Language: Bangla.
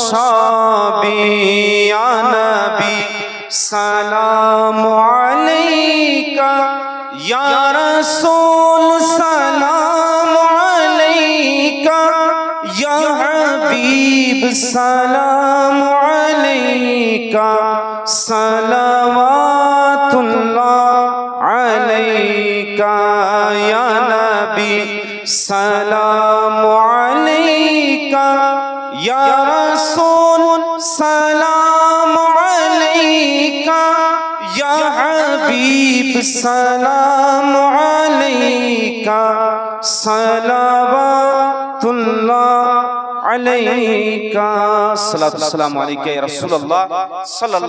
সবই ইয়া নবী সালামু আলাইকা ইয়া রাসূল সালামু আলাইকা ইয়া হাবিব সালামু আলাইকা সালাওয়াতুল্লাহ আলাইকা ইয়া নবী সালামু আলাইকা ইয়া রাসূল সালামু আলাইকা ইয়া হাবিব সালামু আলাইকা সালাওয়াতুল্লাহ আলাইকা সালাতু সালামু আলাইকা ইয়া রাসূলুল্লাহ সাল্লাল্লাহু